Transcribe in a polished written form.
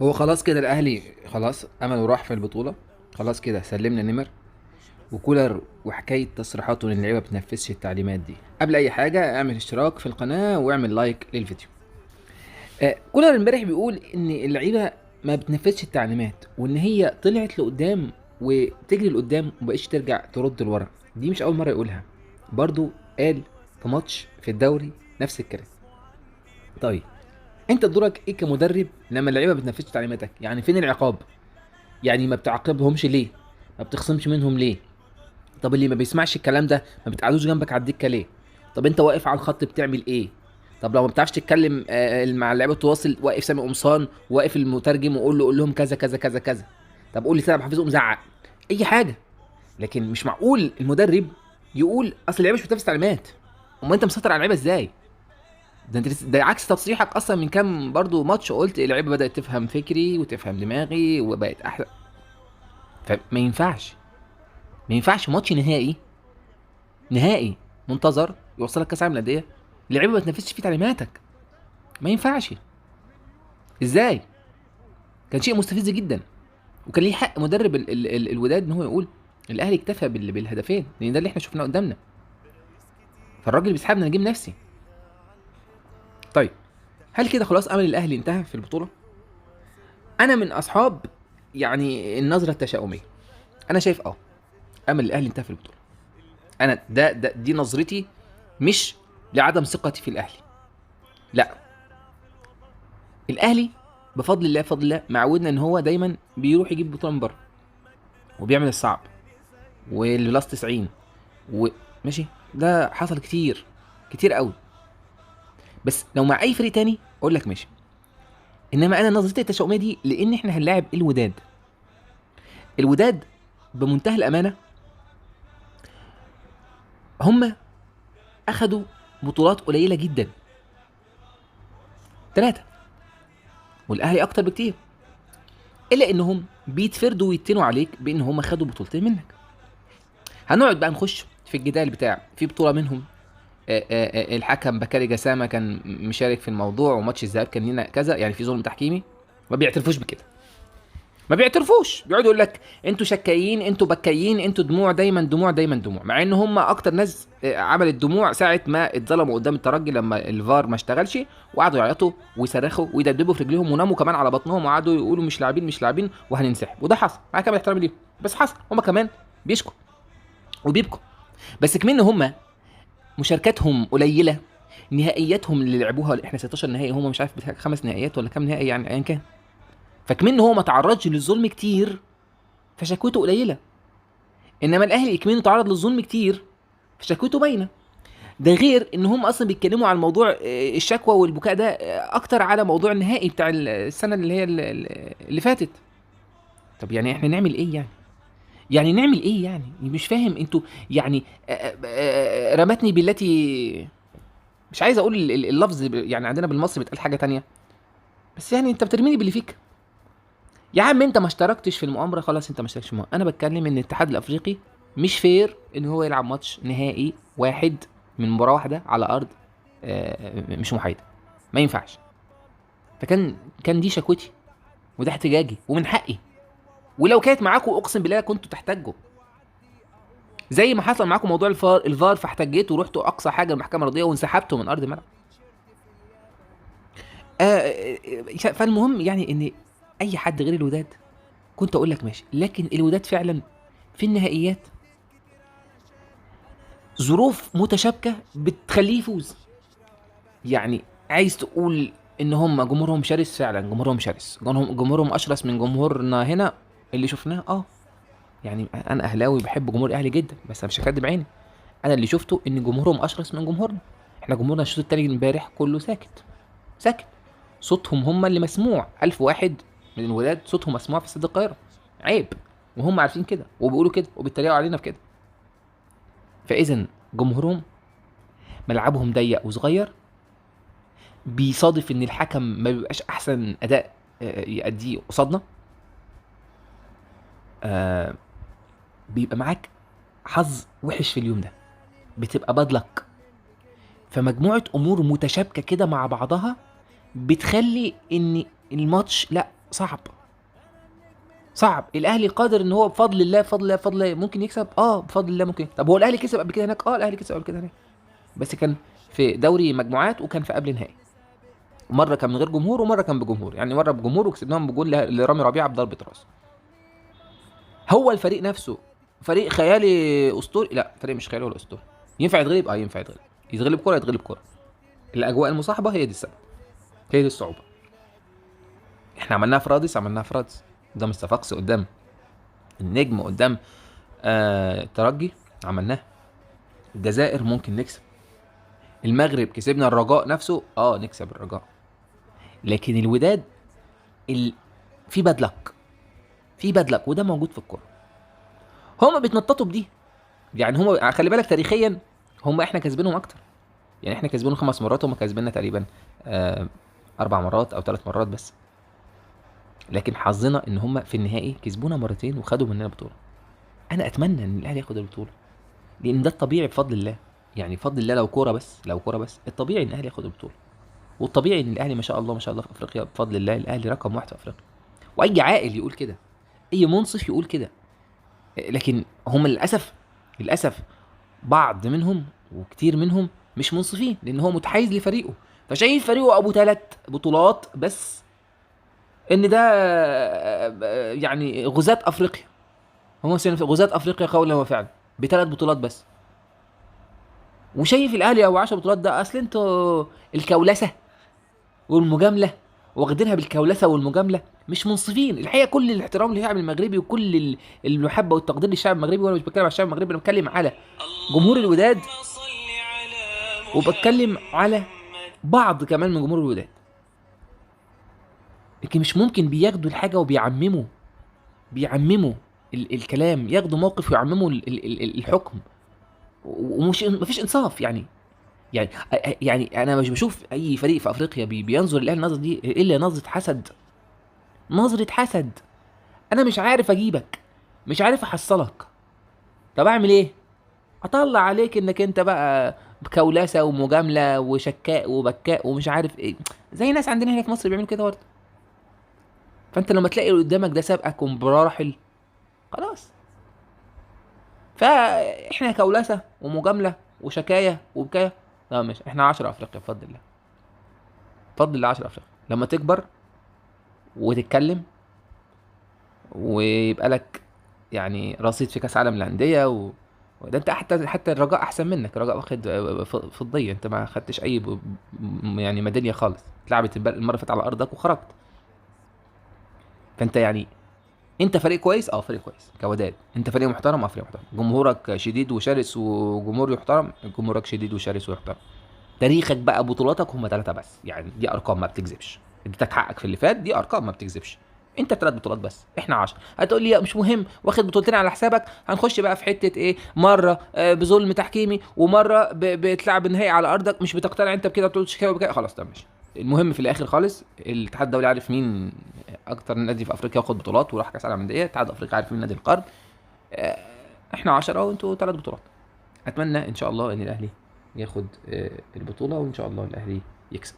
هو خلاص كده الاهلي خلاص امله راح في البطوله. خلاص كده سلمنا نمر وكولر، وحكايه تصريحاته ان اللعيبه ما بتنفذش التعليمات دي. قبل اي حاجه اعمل اشتراك في القناه واعمل لايك للفيديو. كولر امبارح بيقول ان اللعيبه ما بتنفذش التعليمات، وان هي طلعت لقدام وتجري لقدام ومبقتش ترجع ترد لورا. دي مش اول مره يقولها، برضو قال في ماتش في الدوري نفس الكلام. طيب انت دورك ايه كمدرب لما اللعيبه ما بتنفذش تعليماتك؟ يعني فين العقاب؟ يعني ما بتعاقبهمش ليه؟ ما بتخصمش منهم ليه؟ طب اللي ما بيسمعش الكلام ده ما بتقعدوش جنبك على الدكه ليه؟ طب انت واقف على الخط بتعمل ايه؟ طب لو ما بتعرفش تتكلم مع اللعيبه تواصل، واقف سامي قمصان، واقف المترجم وقول له قول لهم كذا كذا كذا كذا. طب قول لي سامي حفيظ قوم زعق اي حاجه. لكن مش معقول المدرب يقول اصل اللعيبه مش بتنفذ تعليمات. امال انت مسيطر على اللعيبه ازاي؟ ده عكس تصريحك اصلا من كام برضو ماتش، قلت اللعيبه بدات تفهم فكري وتفهم دماغي وبقت احسن. فما ينفعش، ما ينفعش ماتش نهائي، نهائي منتظر يوصلك كاس عالم للانديه اللعيبه ما تنفذش فيه تعليماتك. ما ينفعش. ازاي؟ كان شيء مستفز جدا. وكان ليه حق مدرب الوداد ان هو يقول الاهلي اكتفى بالهدفين، لان ده اللي احنا شفناه قدامنا. فالراجل بيسحبنا نجيب نفسي. طيب هل كده خلاص امل الاهلي انتهى في البطوله؟ انا من اصحاب يعني النظره التشاؤميه. انا شايف امل الاهلي انتهى في البطوله. انا دي نظرتي، مش لعدم ثقتي في الاهلي، لا. الاهلي بفضل الله بفضل الله معودنا ان هو دايما بيروح يجيب بطوله من بره، وبيعمل الصعب والبلاس 90 وماشي. ده حصل كتير، كتير قوي. بس لو مع اي فريق تاني اقول لك ماشي. انما انا نظرتي التشاؤميه دي لان احنا هنلاعب الوداد. الوداد بمنتهى الامانه هم اخدوا بطولات قليله جدا، ثلاثه، والاهلي اكتر بكتير. الا انهم بيتفردوا ويتنوا عليك بان هم خدوا بطولتين منك. هنقعد بقى نخش في الجدال بتاع في بطوله منهم الحكم بكاري جسامه كان مشارك في الموضوع، وماتش الذهاب كان لنا كذا، يعني في ظلم تحكيمي. ما بيعترفوش بكده، ما بيعترفوش. بيقعدوا يقول لك انتوا شكايين، انتوا بكايين، انتوا دموع دايما دموع دايما دموع، مع ان هم اكتر ناس عملت دموع ساعه ما اتظلموا قدام الترجي لما الفار ما اشتغلش، وقعدوا يعيطوا ويصرخوا ويدبدبوا في رجليهم وناموا كمان على بطنهم وقعدوا يقولوا مش لاعبين مش لاعبين وهننسحب. وده حصل مع كامل احترامي ليهم، بس حصل. هم كمان بيشكوا وبيبكوا. بس كمان هم مشاركاتهم قليله، نهائياتهم اللي لعبوها احنا 16 نهائي، هم مش عارف خمس نهائيات ولا كام نهائي يعني ايا كان. فكمان هو ما تعرضش للظلم كتير فشكوته قليله. انما الاهلي كمان تعرض للظلم كتير فشكوته باينه. ده غير ان هم اصلا بيتكلموا على الموضوع الشكوى والبكاء ده اكتر على موضوع النهائي بتاع السنه اللي هي اللي فاتت. طب يعني احنا نعمل ايه يعني؟ يعني نعمل ايه يعني؟ مش فاهم انتوا. يعني رمتني بالتي، مش عايز اقول اللفظ يعني عندنا بالمصري بيتقال حاجه تانية، بس يعني انت بترميني باللي فيك. يا عم انت ما اشتركتش في المؤامره، خلاص انت ما اشتركتش في المؤامرة. انا بتكلم ان الاتحاد الافريقي مش فير ان هو يلعب ماتش نهائي واحد من مباراه واحده على ارض مش محايده. ما ينفعش. فكان دي شكوتي وده احتجاجي ومن حقي. ولو كانت معاكم اقسم بالله كنتوا تحتجوا زي ما حصل معاكم موضوع الفار فاحتجيتوا ورحتوا اقصى حاجه المحكمه الرضيه وانسحبتوا من ارض الملعب. فالمهم يعني ان اي حد غير الوداد كنت اقول لك ماشي، لكن الوداد فعلا في النهائيات ظروف متشابكه بتخليه يفوز. يعني عايز تقول ان هم جمهورهم شرس، فعلا جمهورهم شرس، جمهورهم اشرس من جمهورنا هنا اللي شفناه. يعني انا اهلاوي بحب جمهور الاهلي جدا، بس انا مش هكدب عيني. انا اللي شفته ان جمهورهم اشرس من جمهورنا. احنا جمهورنا الشوط التاني امبارح كله ساكت، ساكت. صوتهم هم اللي مسموع. 1000 واحد من الولاد صوتهم مسموع في استاد القاهره. عيب. وهم عارفين كده وبيقولوا كده وبيتريقوا علينا في كده. فاذا جمهورهم ملعبهم ضيق وصغير، بيصادف ان الحكم ما بيبقاش احسن اداء يأديه قصادنا. آه، بيبقى معاك حظ وحش في اليوم ده، بتبقى بدلك. فمجموعة امور متشابكة كده مع بعضها بتخلي ان الماتش لا صعب. الاهلي قادر ان هو بفضل الله ممكن يكسب، بفضل الله ممكن. طب هو الاهلي كسب قبل كده هناك؟ الاهلي كسب قبل كده هناك، بس كان في دوري مجموعات وكان في قبل نهائي. مره كان من غير جمهور ومره كان بجمهور، يعني مره بجمهور وكسبناهم بجول لرامي ربيعه بضربه راس. هو الفريق نفسه فريق خيالي اسطوري؟ لا، فريق مش خيالي ولا اسطوري. ينفع يتغلب؟ ينفع يتغلب كوره، يتغلب كوره. الاجواء المصاحبه هي دي السبب، هي دي الصعوبه. احنا عملناها في رادس، قدام الصفاقسي، قدام النجم، قدام الترجي عملناها. الجزائر ممكن نكسب، المغرب كسبنا الرجاء نفسه، نكسب الرجاء. لكن الوداد في بدلك وده موجود في الكوره. هما بيتنططوا بدي، يعني هما خلي بالك تاريخيا احنا كسبينهم اكتر. يعني احنا كسبينهم 5 مرات، هما كسبنا تقريبا 4 مرات او 3 مرات بس. لكن حظنا ان هما في النهائي كسبونا مرتين وخدوا مننا بطوله. انا اتمنى ان الاهلي ياخد البطوله، لان ده الطبيعي بفضل الله. يعني بفضل الله، لو كوره بس الطبيعي ان الاهلي ياخد البطوله. والطبيعي ان الاهلي ما شاء الله في افريقيا بفضل الله، الاهلي رقم 1 في افريقيا. واي عاقل يقول كده، اي منصف يقول كده. لكن هم للاسف بعض منهم وكتير منهم مش منصفين، لان هو متحيز لفريقه، فشايف فريقه ابو 3 بطولات بس، ان ده يعني غزاة افريقيا. هم غزاة افريقيا قولا وفعلا ب3 بطولات بس. وشايف الاهلي ابو 10 بطولات، ده اصل انتوا الكولسه والمجامله واخدينها بالكولسه والمجامله، مش منصفين. الحقيقه كل الاحترام للشعب المغربي وكل المحبه والتقدير للشعب المغربي، وانا مش بتكلم على الشعب المغربي، انا بتكلم على جمهور الوداد، وبتكلم على بعض كمان من جمهور الوداد. لكن مش ممكن بياخدوا الحاجه بيعمموا الكلام، ياخدوا موقف ويعمموا الحكم، ومش مفيش انصاف. يعني انا مش بشوف اي فريق في افريقيا بينظر للاهلي النظره دي الا نظره حسد. انا مش عارف اجيبك، مش عارف احصلك، طب اعمل ايه؟ اطلع عليك انك انت بقى بكولاسه ومجامله وشكاء وبكاء ومش عارف ايه، زي ناس عندنا هنا في مصر بيعملوا كده برضه. فانت لما تلاقي اللي قدامك ده سابقك ومراحل، خلاص. فاحنا كولاسه ومجامله وشكايه وبكايه، لا مش احنا 10 افريقيا بفضل الله، بفضل الله 10 افريقيا. لما تكبر وتتكلم ويبقى لك يعني رصيد في كاس عالم للانديه وده انت حتى الرجاء احسن منك. الرجاء واخد فضيه، انت ما خدتش اي يعني ميداليه خالص، اتلعبت المره اللي فاتت على ارضك وخرجت. فانت يعني انت فريق كويس، فريق كويس كوداد. انت فريق محترم، فريق محترم. جمهورك شديد وشرس وجمهور يحترم، جمهورك شديد وشرس ويحترم. تاريخك بقى بطولاتك هم 3 بس، يعني دي ارقام ما بتكذبش. اديتك حقك في اللي فات، دي ارقام ما بتكذبش. انت 3 بطولات بس، احنا 10. هتقول لي مش مهم، واخد بطولتين على حسابك. هنخش بقى في حته ايه؟ مره بظلم تحكيمي، ومره بتلعب النهائي على ارضك. مش بتقتنع انت بكده، بتقول شكاوى بكده، خلاص ده ماشي. المهم في الاخر خالص الاتحاد الدولي عارف مين اكتر نادي في افريقيا واخد بطولات وراح كاس العالم للانديه. الاتحاد الافريقي عارف مين نادي القرن. احنا 10 وانتوا 3 بطولات. اتمنى ان شاء الله ان الاهلي ياخد البطوله، وان شاء الله الاهلي يكسب.